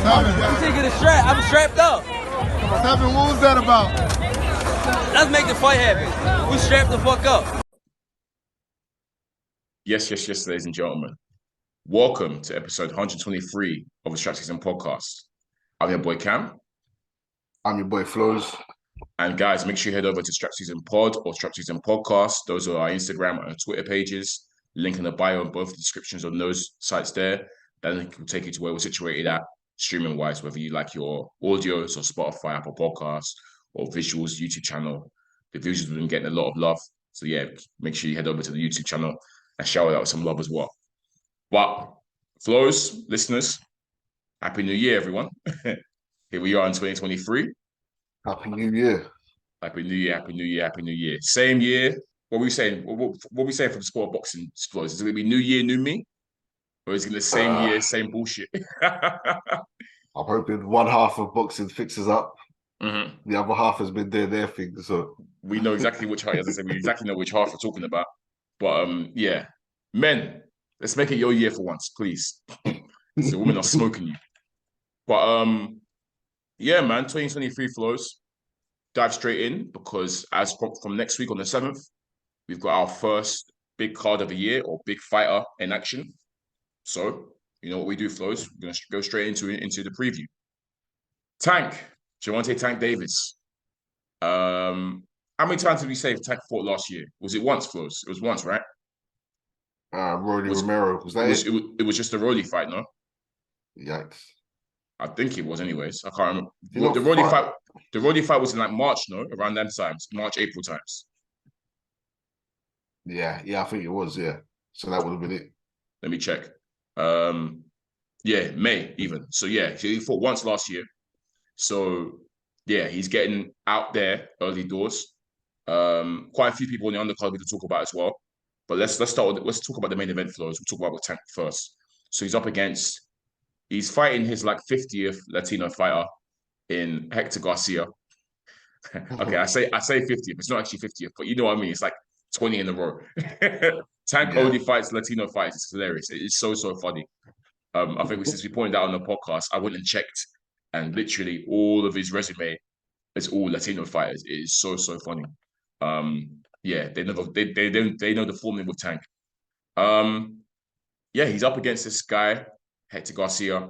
I'm taking the strap. I'm strapped up. Seven, what was that about? Let's make the fight happen. We strapped the fuck up. Yes, ladies and gentlemen. Welcome to episode 123 of the Strap SZN Podcast. I'm your boy Cam. I'm your boy Flows. And guys, make sure you head over to Strap SZN Pod or Strap SZN Podcast. Those are our Instagram and Twitter pages. Link in the bio on both the descriptions on those sites there. That link will take you to where we're situated at, streaming-wise, whether you like your audios or Spotify, Apple Podcasts, or visuals, YouTube channel. The visuals have been getting a lot of love. So yeah, make sure you head over to the YouTube channel and shower out with some love as well. But Flows, listeners, Happy New Year, everyone. Here we are in 2023. Happy New Year. Happy New Year, Happy New Year, Happy New Year. Same year. What are we saying? What are we saying from sport boxing Flows? Is it going to be New Year, New Me? Or is it going to be the same year, same bullshit? I'm hoping one half of boxing fixes up. Mm-hmm. The other half has been doing their thing. So we know exactly which half, as I said, we exactly know which half we're talking about. But yeah, men, let's make it your year for once, please. So women are smoking you. But yeah, man, 2023 Flows. Dive straight in because as from next week on the 7th, we've got our first big card of the year or big fighter in action. So, you know what we do, Flows? We're going to go straight into the preview. Tank, Gervonta Tank Davis. How many times did we say Tank fought last year? Was it once, Flows? It was once, right? Romero. Was that it? It was just a Rolly fight, no? Yikes. I think it was anyways. I can't remember. Well, the Rolly fight was in like March, no? Around them times. March, April times. Yeah, I think it was, yeah. So that would have been it. Let me check. Yeah, May even. So yeah, he fought once last year. So yeah, he's getting out there early doors. Quite a few people on the undercard we can talk about as well. But let's talk about the main event Flows. We'll talk about Tank first. So he's fighting his like 50th Latino fighter in Hector Garcia. Okay, I say 50th. It's not actually 50th, but you know what I mean. It's like 20 in a row. Tank only fights Latino fights. It's hilarious. It is so funny. I think since we pointed out on the podcast, I went and checked, and literally all of his resume is all Latino fighters. It is so funny. Yeah, they know the formula with Tank. Yeah, he's up against this guy, Hector Garcia.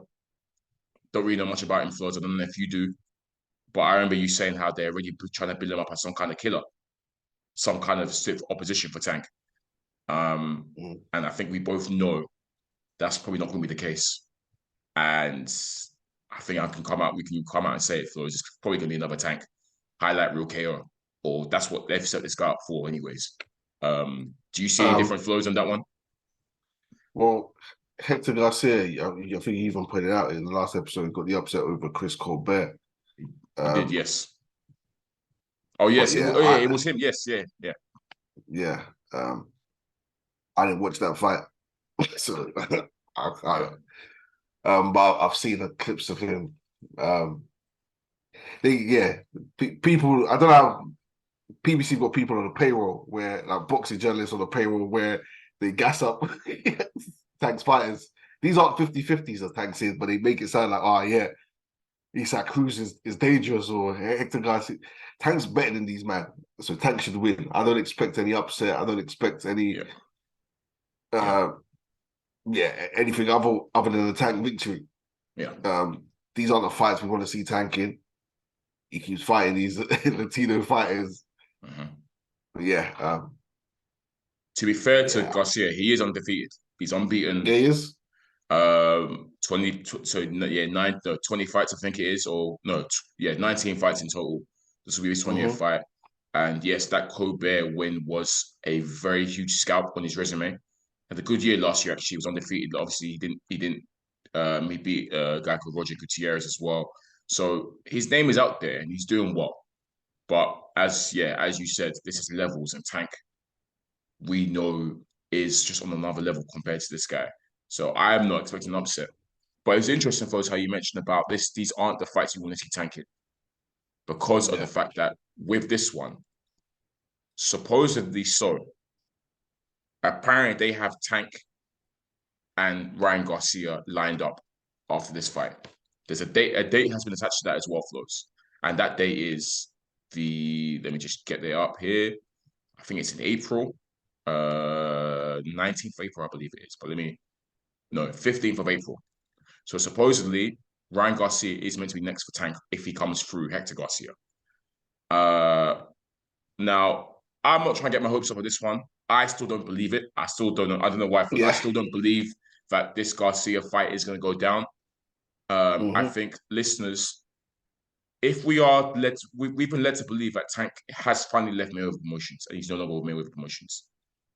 Don't really know much about him, Flows. I don't know if you do, but I remember you saying how they're already trying to build him up as some kind of killer, some kind of stiff opposition for Tank. And I think we both know that's probably not going to be the case. And I think we can come out and say it, Flows. It's probably going to be another Tank highlight real KO, or that's what they've set this guy up for, anyways. Do you see any different Flows on that one? Well, Hector Garcia, I think you even pointed out in the last episode, got the upset over Chris Colbert. He did, yes. Oh, yes. It was him. Yes, yeah. Yeah. I didn't watch that fight. So, but I've seen the clips of him. People, I don't know how PBC got people on the payroll where, like boxing journalists on the payroll where they gas up Tank's fighters. These aren't 50-50s as Tank says, but they make it sound like, oh yeah, Isaac Cruz is dangerous or Hector Garcia. Tank's better than these men, so Tank should win. I don't expect any upset. I don't expect any anything other than a Tank victory. Yeah. These aren't the fights we want to see Tank in. He keeps fighting these Latino fighters. But yeah. To be fair to Garcia, he is undefeated. He's unbeaten. Yeah, he is. 20 fights, I think it is, 19 fights in total. This will be his 20th fight. And yes, that Colbert win was a very huge scalp on his resume. Had a good year last year, actually. He was undefeated. Obviously, he beat a guy called Roger Gutierrez as well. So his name is out there and he's doing well. But as you said, this is levels, and Tank, we know, is just on another level compared to this guy. So I'm not expecting an upset. But it's interesting, folks, how you mentioned about this. These aren't the fights you want to see Tank in. Because of the fact that with this one, supposedly so, apparently they have Tank and Ryan Garcia lined up after this fight. There's a date. A date has been attached to that as well, Flows, and that date is let me just get it up here. I think it's in April, 19th of April, I believe it is. But 15th of April. So supposedly, Ryan Garcia is meant to be next for Tank if he comes through Hector Garcia. Now, I'm not trying to get my hopes up on this one. I still don't believe it. I still don't know. I don't know why. I still don't believe that this Garcia fight is going to go down. I think listeners, if we've been led to believe that Tank has finally left Mayweather Promotions and he's no longer with Mayweather Promotions.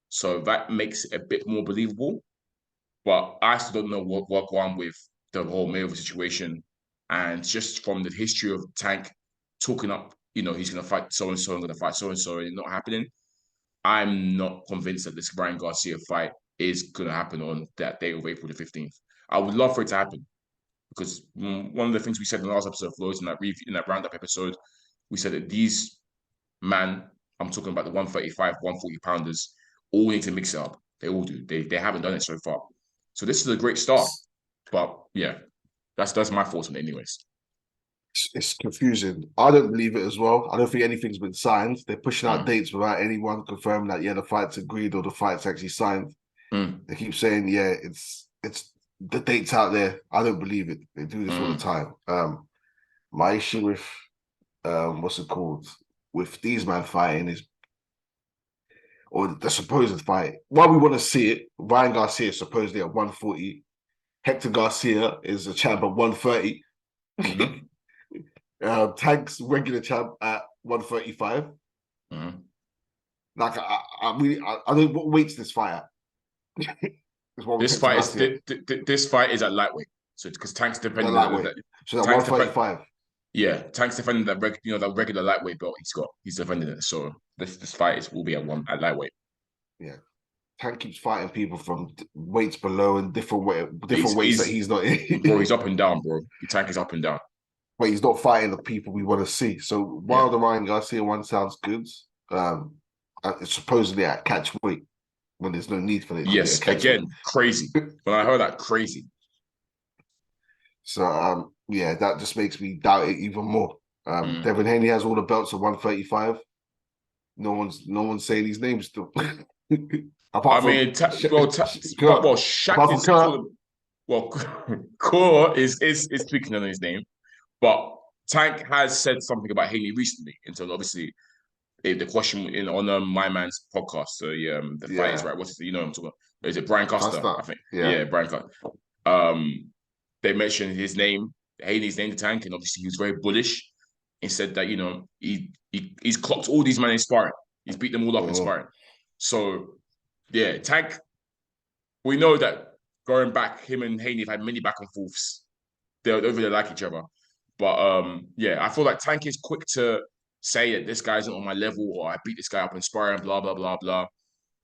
So that makes it a bit more believable. But I still don't know what go on with the whole Mayweather situation. And just from the history of Tank talking up, he's going to fight so-and-so, I'm going to fight so-and-so, and it's not happening. I'm not convinced that this Ryan Garcia fight is going to happen on that day of April the 15th. I would love for it to happen because one of the things we said in the last episode of Flows, in that roundup episode, we said that these I'm talking about the 135, 140 pounders, all need to mix it up. They all do. They haven't done it so far. So this is a great start. But yeah, that's my thoughts on it anyways. It's confusing. I don't believe it as well. I don't think anything's been signed. They're pushing out dates without anyone confirming that, the fight's agreed or the fight's actually signed. They keep saying, it's the date's out there. I don't believe it. They do this all the time. My issue with, what's it called? With these man fighting is, or the supposed fight. While we want to see it, Ryan Garcia is supposedly at 140. Hector Garcia is a champ at 130. Tank's regular champ at 135. Like I don't. What weight's this fight at? This fight is at lightweight. So because Tank's defending lightweight. So at 135. Yeah, Tank's defending that regular lightweight belt he's got. He's defending it. So this fight will be at lightweight. Yeah. Tank keeps fighting people from weights below and different weights that he's not in. Bro, he's up and down, bro. Tank is up and down. But he's not fighting the people we want to see. So while the Ryan Garcia one sounds good, it's supposedly at catch weight when there's no need for it. Yes, again, crazy. When I heard that, crazy. So that just makes me doubt it even more. Devin Haney has all the belts at 135. No one's saying his name still. Shaq is Core is speaking on his name, but Tank has said something about Haney recently. And so obviously, the question on my man's podcast. So the fight is right. What's it? I'm talking about? Is it Brian Costa? I think. Yeah, Brian Costa. They mentioned his name, Haney's name to Tank, and obviously he was very bullish and said that he's clocked all these men in sparring. He's beat them all up in sparring. So Tank. We know that going back, him and Haney have had many back and forths. They don't really like each other, but I feel like Tank is quick to say that this guy's not on my level or I beat this guy up in sparring, blah blah blah blah.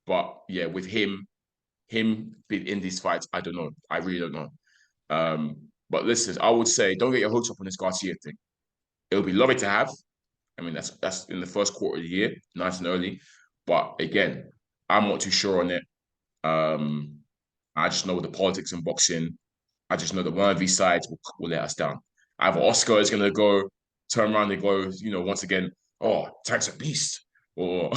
But with him being in these fights, I don't know. I really don't know. But listen, I would say don't get your hopes up on this Garcia thing. It'll be lovely to have. I mean, that's in the first quarter of the year, nice and early. But again, I'm not too sure on it. I just know the politics in boxing. I just know that one of these sides will let us down. Either Oscar is going to turn around and go, once again, oh, Tank's a beast. Or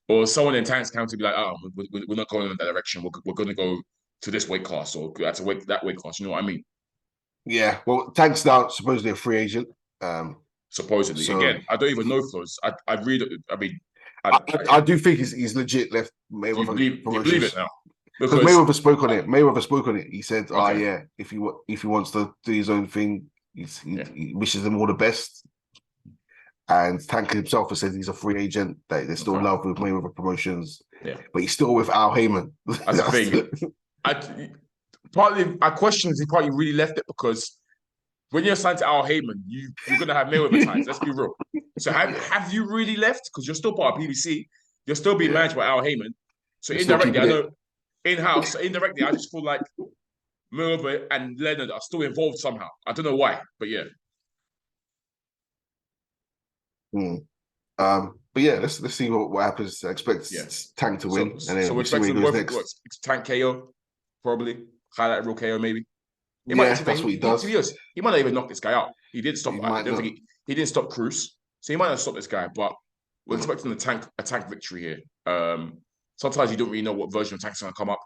or someone in Tank's camp to be like, oh, we're not going in that direction. We're going to go to this weight class or that weight class. You know what I mean? Yeah. Well, Tank's now supposedly a free agent. Supposedly. So, again, I don't even know Flows. I do think he's legit left Mayweather. You believe it now? Because Mayweather spoke on it. Mayweather spoke on it. He said, if he wants to do his own thing, he wishes them all the best. And Tank himself has said he's a free agent, that they're still in love with Mayweather Promotions. Yeah. But he's still with Al Heyman. That's the thing. I question if he probably really left it because when you're signed to Al Heyman, you're going to have Mayweather ties. Let's be real. So have you really left? Because you're still part of PBC. You're still being managed by Al Heyman. So indirectly, I know in-house, indirectly, I just feel like Mayweather and Leonard are still involved somehow. I don't know why, but yeah. But let's see what happens. I expect Tank to win, and then so we'll see where he goes next. Tank KO, probably highlight real KO, maybe. He might, that's what he does. To be honest, he might not even knock this guy out. He didn't stop. I don't think he didn't stop Cruz, so he might not stop this guy. But we're expecting a tank victory here. Sometimes you don't really know what version of Tank's going to come up.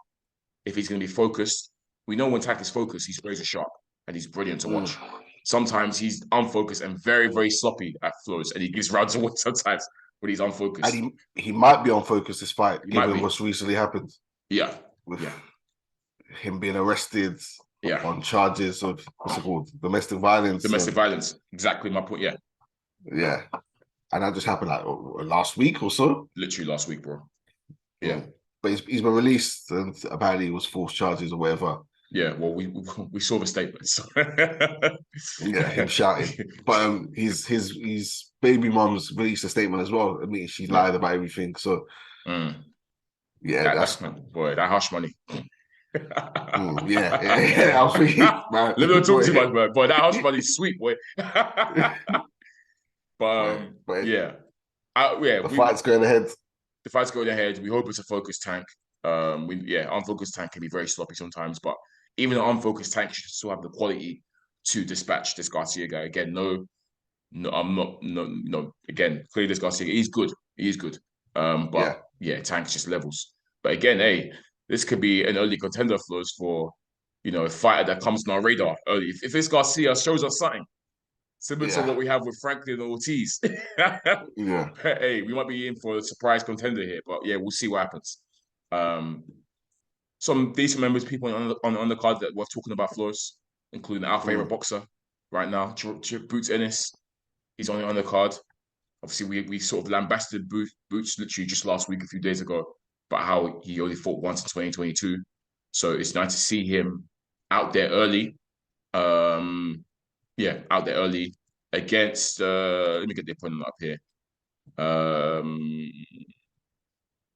If he's going to be focused, we know when Tank is focused, he's razor sharp and he's brilliant to watch. Sometimes he's unfocused and very, very sloppy at flows, and he gives rounds away sometimes when he's unfocused. And he might be unfocused this fight, given what's recently happened. Yeah. With him being arrested on charges of, what's it called? Domestic violence. Domestic violence. Exactly my point, yeah. Yeah. And that just happened like last week or so? Literally last week, bro. Yeah. But he's been released and apparently it was false charges or whatever. Yeah, well, we saw the statement. So. Yeah, him shouting. But his baby mom's released a statement as well. I mean, she lied about everything. So, yeah, that's boy, that hush money. Yeah, I was thinking, man. Let me not talk too much, man. But that hush money is sweet, boy. But yeah, the fight's going ahead. The fight's going ahead. We hope it's a focused Tank. Unfocused Tank can be very sloppy sometimes, but even an unfocused Tank should still have the quality to dispatch this Garcia guy. Again, again, clearly this Garcia, he's good. He is good. Tank's just levels. But again, hey, this could be an early contender for us for, a fighter that comes on our radar early. If this Garcia shows us something, similar to what we have with Franklin and Ortiz, hey, we might be in for a surprise contender here. But yeah, we'll see what happens. Some decent members, people on the undercard that we're talking about, Flores, including our favorite boxer right now, Boots Ennis. He's on the undercard. Obviously, we sort of lambasted Boots literally just last week, a few days ago, about how he only fought once in 2022. So it's nice to see him out there early. Out there early against. Let me get the opponent up here.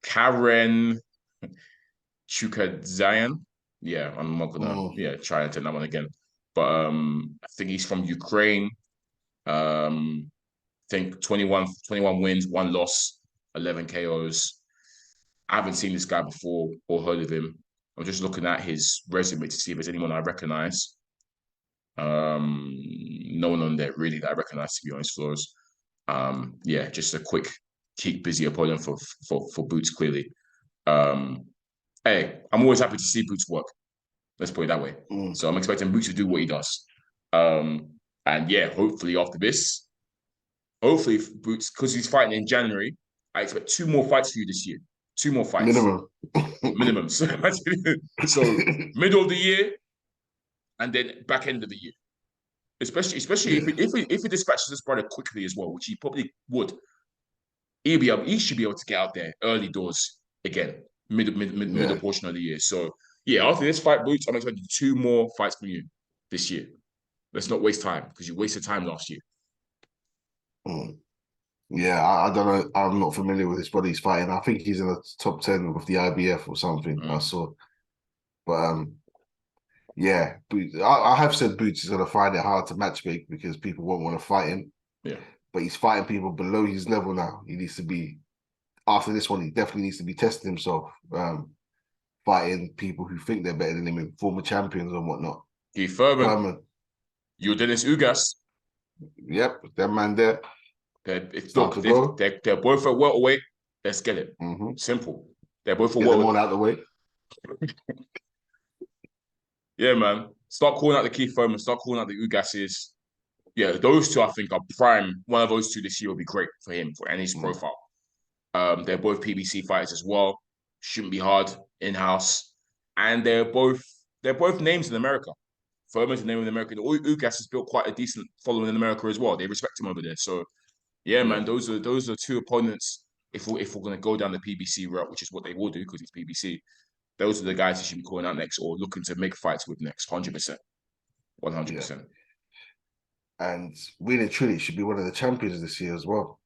Karen Chukhadzhian. Yeah, I'm not gonna try and take that one again. But I think he's from Ukraine. I think 21 wins, 1 loss, 11 KOs. I haven't seen this guy before or heard of him. I'm just looking at his resume to see if there's anyone I recognize. No one on there really that I recognize, to be honest, Flores. Just a quick, keep busy opponent for Boots, clearly. Hey, I'm always happy to see Boots work. Let's put it that way. So I'm expecting Boots to do what he does. Hopefully after this, if Boots, because he's fighting in January, I expect 2 more fights for you this year. 2 more fights. Minimum. So middle of the year and then back end of the year. Especially if he dispatches this brother quickly as well, which he probably would. He should be able to get out there early doors again, middle portion of the year. So after this fight, Boots, I'm expecting 2 more fights from you this year. Let's not waste time, because you wasted time last year. Yeah, I don't know. I'm not familiar with this body he's fighting. I think he's in the top 10 with the IBF or something. I saw. But I have said Boots is going to find it hard to matchmake because people won't want to fight him. Yeah. But he's fighting people below his level now. He needs to be, after this one, he definitely needs to be testing himself, fighting people who think they're better than him and former champions and whatnot. Keith Furman. You Dennis Ugas. Yep, that man there. They're both at welterweight. Let's get it. Simple. They're both at welterweight. Get them all out of the way. Yeah, man. Start calling out the Keith Furman. Start calling out the Ugases. Yeah, those two I think are prime. One of those two this year will be great for him and his profile. They're both PBC fighters as well. Shouldn't be hard in-house. And they're both names in America. Furman's a name in America. Ugas has built quite a decent following in America as well. They respect him over there. So man, those are 2 opponents. If we're going to go down the PBC route, which is what they will do because it's PBC, those are the guys you should be calling out next or looking to make fights with next. 100%. 100%. And Win Trinity should be one of the champions this year as well.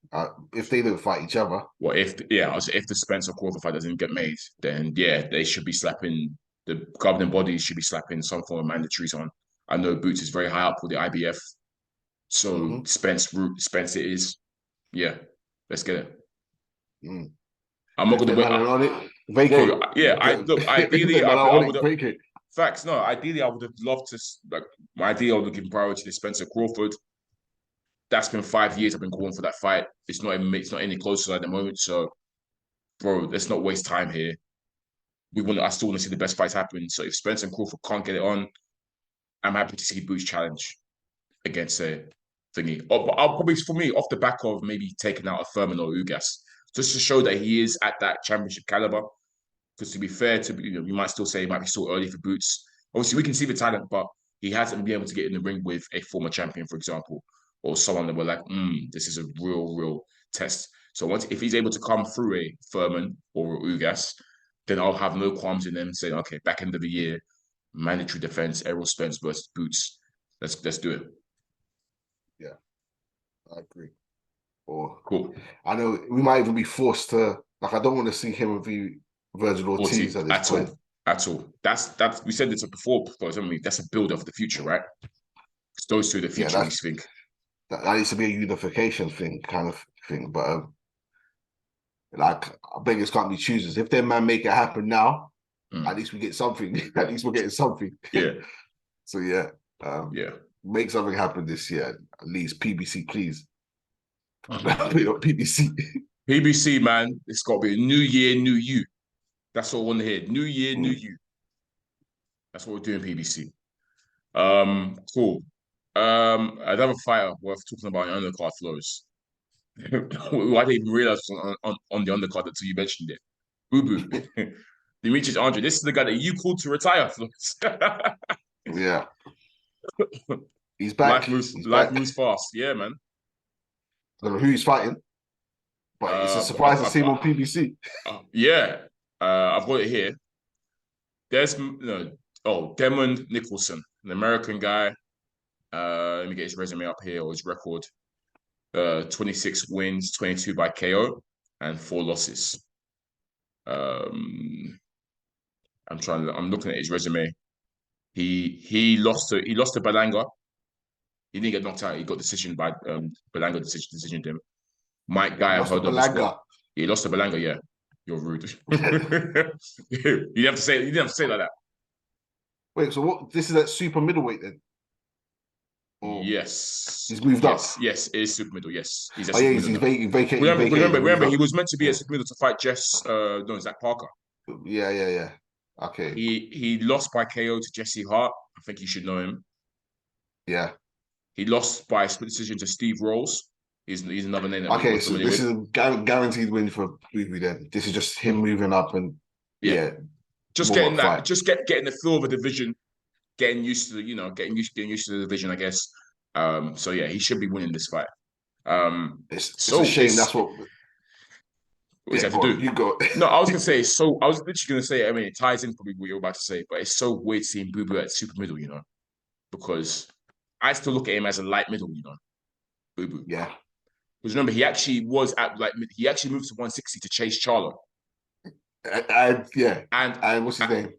If they don't fight each other. Well, if the Spencer Crawford fight doesn't get made, then they should be slapping, the governing bodies should be slapping some form of mandatories on. I know Boots is very high up with the IBF. So Spence it is. Yeah, let's get it. I'm not going to wait. On it. Vacate. Bro, ideally, Facts. No, ideally, I would have loved to, my idea, I would have given priority to Spencer Crawford. That's been 5 years I've been calling for that fight. It's not any closer at the moment. So, bro, let's not waste time here. I still want to see the best fights happen. So if Spencer and Crawford can't get it on, I'm happy to see Boots challenge against a thingy. But I'll probably, for me, off the back of maybe taking out a Furman or Ugas, just to show that he is at that championship caliber. Because to be fair, you might still say it might be still early for Boots. Obviously, we can see the talent, but he hasn't been able to get in the ring with a former champion, for example, or someone that we're like, this is a real test. So if he's able to come through a Furman or a Ugas, then I'll have no qualms in them saying, okay, back end of the year, mandatory defense, Errol Spence versus Boots. Let's do it. Yeah, I agree. Or cool. I know we might even be forced to. Like, I don't want to see him with Virgil Ortiz at this point. At all. That's we said this before. That's a build of the future, right? It's those two are the future. We think that needs to be a unification kind of thing. But like, beggars can't be choosers. If their man make it happen now, at least we get something. At least we're getting something. Yeah. So yeah. Make something happen this year. At least PBC, please. PBC, man. It's got to be a new year, new you. That's all I want to hear. New year, new you. That's what we're doing, PBC. Cool. Another fighter worth talking about in undercard flows. I didn't even realize on the undercard until you mentioned it. Boo Boo. Demetrius Andrade. This is the guy that you called to retire, Flows. Yeah. He's back. Life moves fast. Yeah, man. I don't know who he's fighting, but it's a surprise to see him on PBC. Yeah. I've got it here. There's Demond Nicholson, an American guy. Let me get his resume up here, or his record. 26 wins, 22 by KO, and 4 losses. I'm looking at his resume. He lost to Balanga. He didn't get knocked out. He got decision by Balanga decisioned him. Mike Guy, I've heard of as well. He lost to Balanga, yeah. You're rude. You didn't have to say it like that. Wait, so what? This is at super middleweight then? Or yes. He's moved up. Yes, it is super middle. Yes, he's a super middle. Vacated. Remember, he was meant to be a super middle to fight Zach Parker. Yeah. Okay. He lost by KO to Jesse Hart. I think you should know him. Yeah. He lost by split decision to Steve Rolls. He's another name. Okay, so this is a guaranteed win for Booby then. This is just him moving up and just getting that, just getting the feel of a division, getting used to the division, I guess. So yeah, he should be winning this fight. It's a shame. That's what. What does he have to do? You go. No, I was gonna say. So I was literally gonna say. I mean, it ties in probably what you're about to say, but it's so weird seeing Boo Boo at super middle, because I still look at him as a light middle, Boo Boo. Yeah. Because remember, he actually was at he actually moved to 160 to chase Charlo. And what's his name?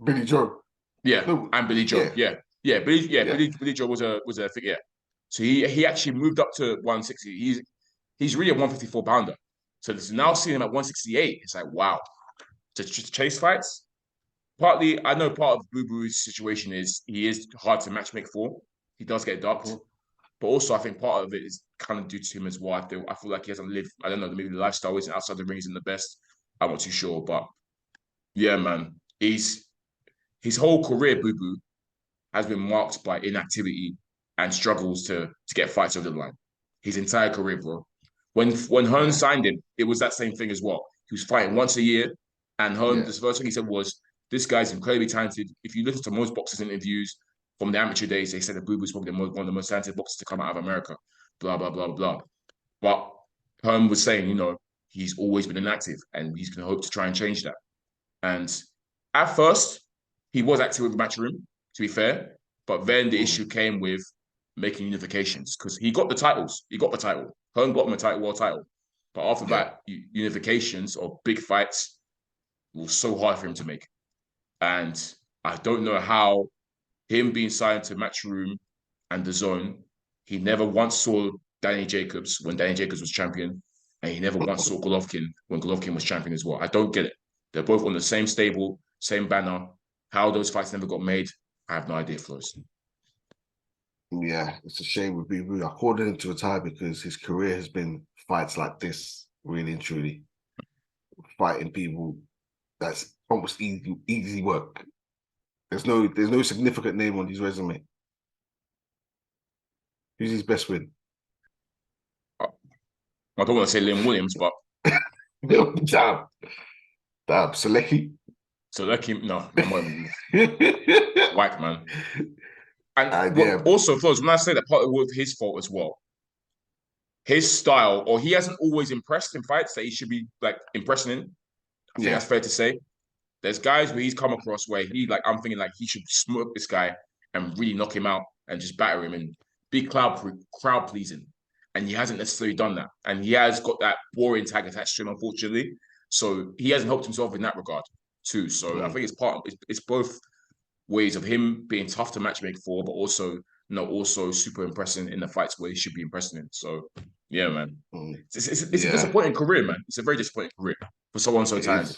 Billy Joe. Yeah, no, and Billy Joe. Yeah. Billy Joe was a thing. Yeah. So he actually moved up to 160. He's really a 154 pounder. So now seeing him at 168, it's like, wow. To chase fights. Partly, I know part of Boo Boo's situation is he is hard to matchmake for. He does get ducked. But also, I think part of it is kind of due to him as well. I feel like he hasn't lived, I don't know, maybe the lifestyle isn't outside the ring isn't the best. I'm not too sure. But yeah, man, his whole career, Boo Boo, has been marked by inactivity and struggles to get fights over the line. His entire career, bro. When Hearn signed him, it was that same thing as well. He was fighting once a year. And Hearn, the first thing he said was, this guy's incredibly talented. If you listen to most boxers' interviews, from the amateur days, they said that Boo Boo's probably one of the most talented boxers to come out of America. Blah, blah, blah, blah. But Herm was saying, he's always been inactive and he's going to hope to try and change that. And at first, he was active with the Matchroom, to be fair. But then the issue came with making unifications because he got the titles. He got the title. Herm got him a world title. But after that, unifications or big fights were so hard for him to make. And I don't know how him being signed to Matchroom and the Zone, he never once saw Danny Jacobs when Danny Jacobs was champion, and he never once saw Golovkin when Golovkin was champion as well. I don't get it. They're both on the same stable, same banner. How those fights never got made, I have no idea, Flores. Yeah, it's a shame with Boo Boo. I called him to retire because his career has been fights like this, really and truly. Fighting people that's almost easy work. There's no significant name on his resume. Who's his best win? I don't want to say Lynn Williams, but Damn. Selecki. so let him no, whack, man. And yeah. also, Flores, when I say that, part of it was his fault as well. His style, or he hasn't always impressed in fights that he should be like impressing in. I think that's fair to say. There's guys where he's come across where I'm thinking like he should smoke this guy and really knock him out and just batter him and be crowd pleasing. And he hasn't necessarily done that. And he has got that boring tag attached to him, unfortunately. So he hasn't helped himself in that regard too. So I think it's both ways of him being tough to matchmake for, but also also super impressing in the fights where he should be impressing in. So yeah, man. It's a disappointing career, man. It's a very disappointing career for someone so talented.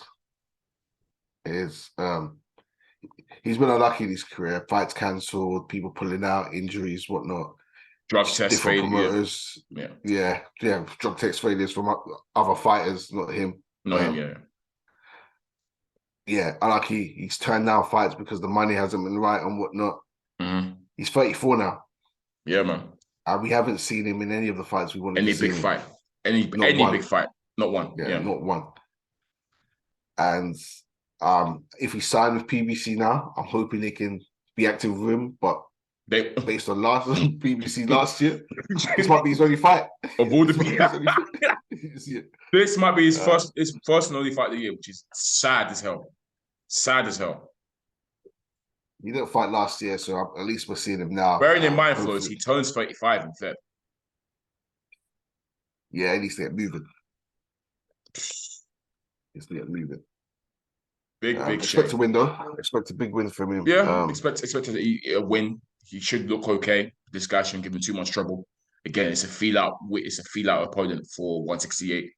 It is. He's been unlucky in his career. Fights cancelled, people pulling out, injuries, whatnot. Drug test failure. Promoters. Yeah. Drug test failures from other fighters, not him. Yeah, unlucky. He's turned down fights because the money hasn't been right and whatnot. Mm-hmm. He's 34 now. Yeah, man. We haven't seen him in any of the fights we wanted to see. Any big fight. Any big fight. Not one. Yeah, not one. And if he signed with PBC now, I'm hoping they can be active with him. But based on PBC last year, this might be his only fight. Of all the this might be his first and only fight of the year, which is sad as hell. Sad as hell. He didn't fight last year, so at least we're seeing him now. Bearing in mind, Flores, he turns 35 in Feb. Yeah, he needs to get moving. Big expect a win though. Expect a big win from him. Yeah, expect a win. He should look okay. This guy shouldn't give him too much trouble. Again, it's a feel out. It's a feel out opponent for 168.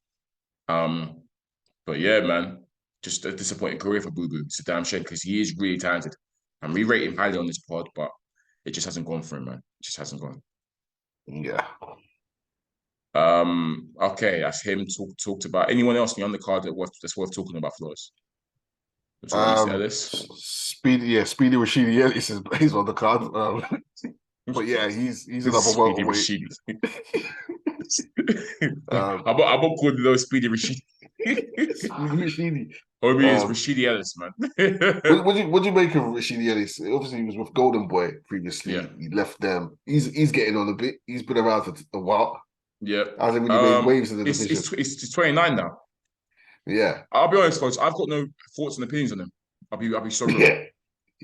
But yeah, man, just a disappointing career for Boo Boo. It's a damn shame because he is really talented. And we rate him highly on this pod, but it just hasn't gone for him, man. It just hasn't gone. Yeah. Okay, that's him talked about. Anyone else in the undercard that's worth talking about, Flores? Speedy Rashidi Ellis is on the card. But yeah, he's another welterweight. I'm not calling those Speedy Rashidi. Homie is Rashidi Ellis, man. What do you make of Rashidi Ellis? Obviously, he was with Golden Boy previously. Yeah. He left them. He's getting on a bit. He's been around for a while. Yeah. Hasn't really made waves in the division. It's 29 now. Yeah. I'll be honest, folks. I've got no thoughts and opinions on him. I'll be so real. Yeah.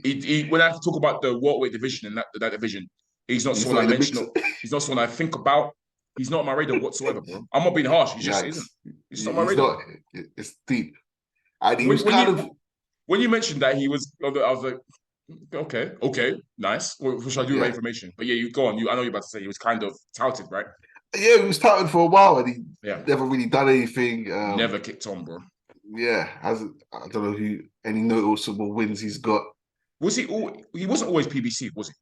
He when I talk about the welterweight division and that division, he's not someone I mention. He's not someone I think about. He's not on my radar whatsoever, bro. I'm not being harsh. He just isn't. It's not my radar. It's deep. And he was when you mentioned that he was, I was like, okay, nice. What should I do with that information? But yeah, you go on. I know you're about to say he was kind of touted, right? Yeah, he was touted for a while, and he never really done anything. Never kicked on, bro. Yeah, I don't know any noticeable wins he's got. Was he? He wasn't always PBC, was he?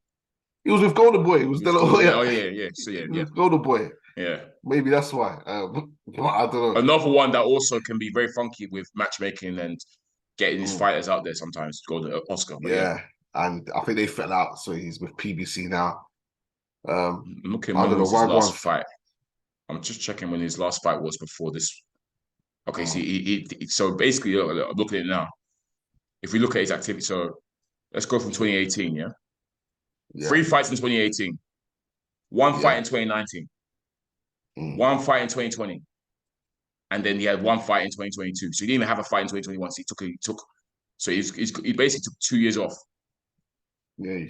He was with Golden Boy. He was Oh yeah. So yeah. Golden Boy. Yeah. Maybe that's why. But I don't know. Another one that also can be very funky with matchmaking and getting his fighters out there sometimes to go to Oscar. Yeah, and I think they fell out, so he's with PBC now. Looking at his last fight. I'm just checking when his last fight was before this. Okay, so basically, I'm looking at it now. If we look at his activity, so let's go from 2018, yeah? 3 fights in 2018, 1 fight in 2019, 1 fight in 2020, and then he had 1 fight in 2022. So he didn't even have a fight in 2021. So he basically took 2 years off. Yeah.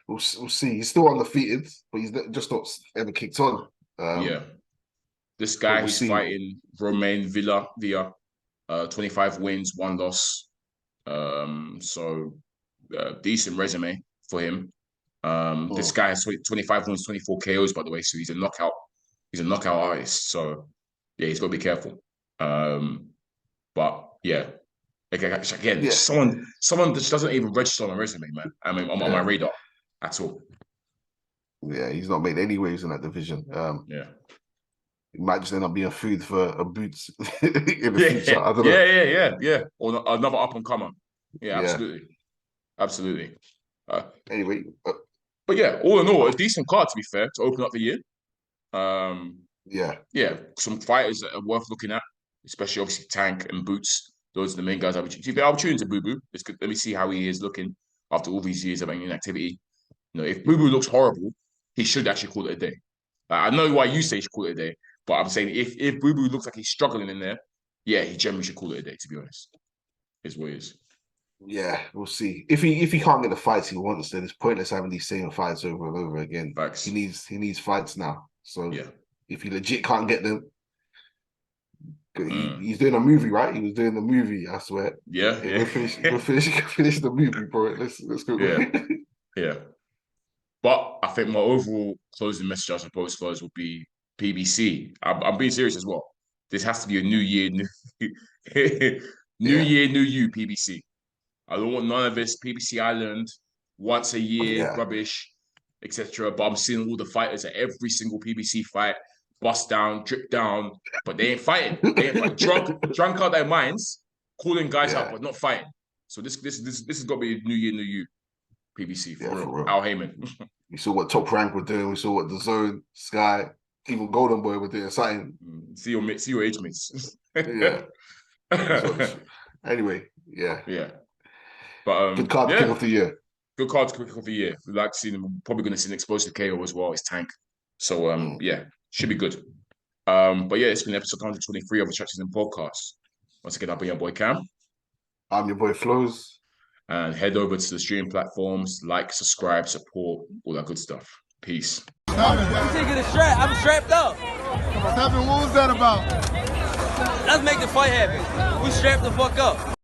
We'll see. He's still undefeated, but he's just not ever kicked on. This guy, he's fighting Romain Villa, 25 wins, 1 loss. So decent resume for him. This guy has 25 wins, 24 KOs, by the way. So he's a knockout artist. So yeah, he's got to be careful. But yeah, again, Yeah. someone just doesn't even register on my resume, man. I mean, on my radar at all. Yeah, he's not made any waves in that division. Yeah. It might just end up being food for a Boots in the future. I don't know. Yeah. Or another up and comer. Yeah, absolutely. Anyway, but yeah, all in all, a decent card to be fair to open up the year. Yeah, some fighters that are worth looking at, especially obviously Tank and Boots. Those are the main guys. I'll be tuning to Boo Boo. Let me see how he is looking after all these years of inactivity. You know, if Boo Boo looks horrible, he should actually call it a day. I know why you say he should call it a day, but I'm saying if Boo Boo looks like he's struggling in there, yeah, he generally should call it a day. To be honest, is what it is. Yeah, we'll see. If he can't get the fights he wants, then it's pointless having these same fights over and over again. Facts. He needs fights now. So yeah, if he legit can't get them, he's doing a movie, right? He was doing the movie, I swear. Yeah. We'll finish the movie, bro. Let's go. Yeah. But I think my overall closing message, I suppose, for us would be PBC. I'm being serious as well. This has to be a new year, new year, new you, PBC. I don't want none of this PBC Island, once a year, rubbish, etc. But I'm seeing all the fighters at every single PBC fight, bust down, drip down, but they ain't fighting. They ain't drunk out their minds, calling guys out, but not fighting. So this has got to be a new year, new you. PBC for real. Al Heyman. We saw what Top Rank were doing. We saw what the Zone, Sky, even Golden Boy were doing. Something. See your age mates. Yeah. Anyway, yeah. But good card to kick off the year. Good card to kick off the year. We like to see them. Probably going to see an explosive KO as well. It's Tank. So yeah, should be good. But yeah, it's been episode 123 of the SZN Podcast. Once again, I've been your boy Cam. I'm your boy Flows. And head over to the streaming platforms, like, subscribe, support, all that good stuff. Peace. I'm taking a strap. I'm strapped up. What was that about? Let's make the fight happen. We strapped the fuck up.